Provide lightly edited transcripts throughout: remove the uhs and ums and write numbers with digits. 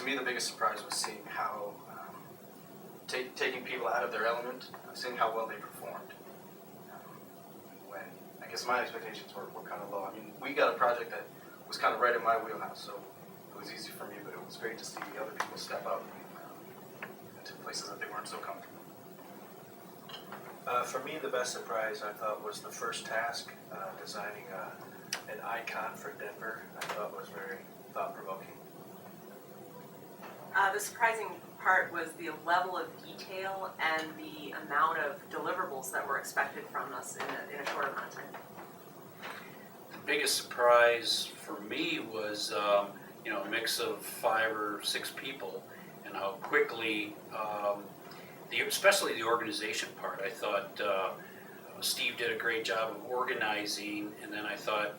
to me, the biggest surprise was seeing how taking people out of their element, seeing how well they performed. When I guess my expectations were kind of low. I mean, we got a project that was kind of right in my wheelhouse, so it was easy for me. But it was great to see other people step up into places that they weren't so comfortable. For me, the best surprise I thought was the first task, designing an icon for Denver. I thought was very thought-provoking. The surprising part was the level of detail and the amount of deliverables that were expected from us in a short amount of time. The biggest surprise for me was, a mix of 5 or 6 people, and how quickly, especially the organization part. I thought Steve did a great job of organizing, and then I thought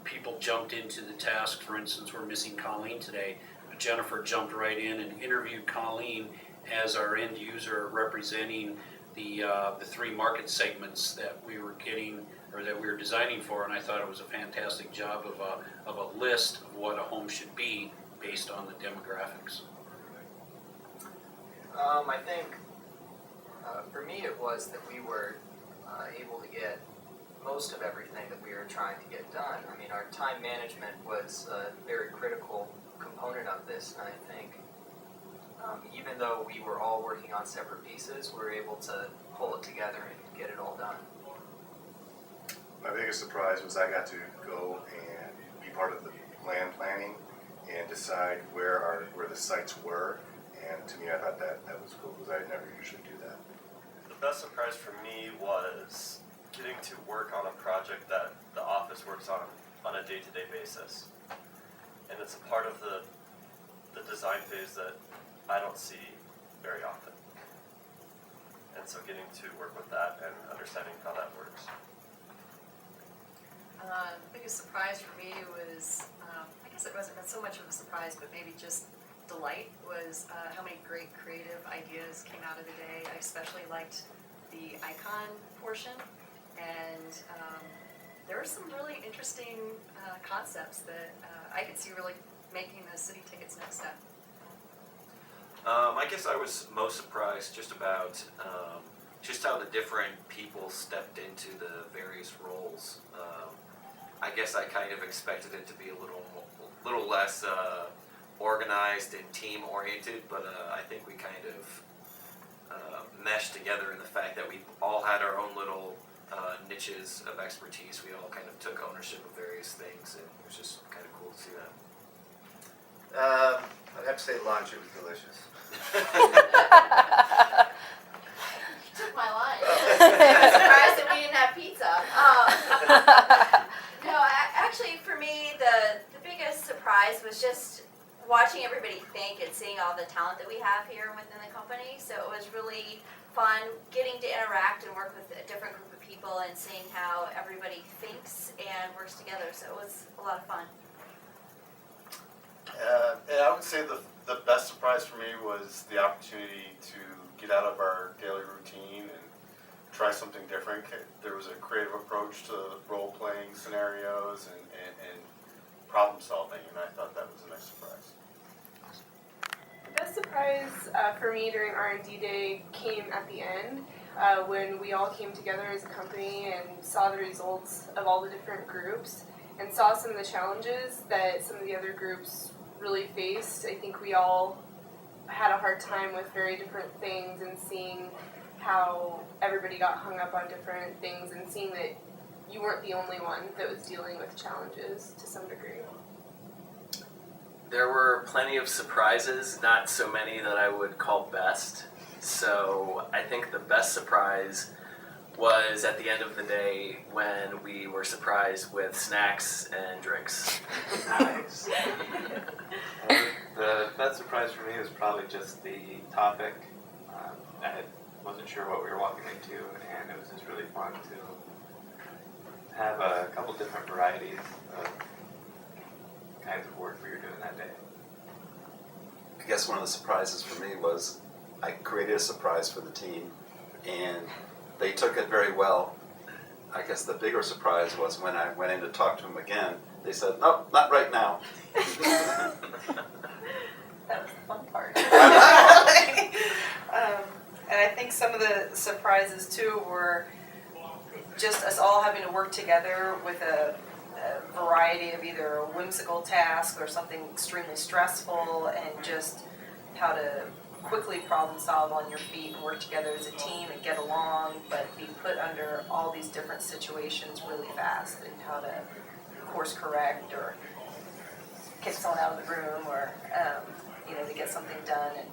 people jumped into the task. For instance, we're missing Colleen today. Jennifer jumped right in and interviewed Colleen as our end user, representing the 3 market segments that we were getting or that we were designing for, and I thought it was a fantastic job of a list of what a home should be based on the demographics. I think for me it was that we were able to get most of everything that we were trying to get done. I mean, our time management was a very critical component of this, and I think even though we were all working on separate pieces, we were able to pull it together and get it all done. My biggest surprise was I got to go and be part of the land planning and decide where the sites were, and to me I thought that was cool because I never usually do that. The best surprise for me was getting to work on a project that the office works on a day-to-day basis. And it's a part of the design phase that I don't see very often. And so getting to work with that and understanding how that works. The biggest surprise for me was, I guess it wasn't so much of a surprise, but maybe just delight, was how many great creative ideas came out of the day. I especially liked the icon portion, and there were some really interesting concepts that I could see really making the city take its next step. I guess I was most surprised just about just how the different people stepped into the various roles. I guess I kind of expected it to be a little less organized and team oriented, but I think we kind of meshed together in the fact that we all had our own little niches of expertise. We all kind of took ownership of various things, and it was just kind of cool to see that. I'd have to say lunch, it was delicious. You took my line. I'm surprised that we didn't have pizza. No, actually for me, the biggest surprise was just watching everybody think and seeing all the talent that we have here within the company. So it was really fun getting to interact and work with a different group of people and seeing how everybody thinks and works together. So it was a lot of fun. And I would say the best surprise for me was the opportunity to get out of our daily routine and try something different. There was a creative approach to role-playing scenarios and problem solving, and I thought that was a nice surprise. The best surprise for me during R&D Day came at the end when we all came together as a company and saw the results of all the different groups and saw some of the challenges that some of the other groups really faced. I think we all had a hard time with very different things, and seeing how everybody got hung up on different things and seeing that you weren't the only one that was dealing with challenges to some degree. There were plenty of surprises, not so many that I would call best. So I think the best surprise was at the end of the day when we were surprised with snacks and drinks. Nice. The best surprise for me was probably just the topic. I wasn't sure what we were walking into, and it was just really fun to have a couple different varieties of kinds of work we were doing that day. I guess one of the surprises for me was I created a surprise for the team, and they took it very well. I guess the bigger surprise was when I went in to talk to them again, they said, "Nope, not right now." That was the fun part. And I think some of the surprises too were just us all having to work together with a variety of either a whimsical task or something extremely stressful, and just how to quickly problem solve on your feet and work together as a team and get along, but be put under all these different situations really fast, and how to course correct or kick someone out of the room, or to get something done. And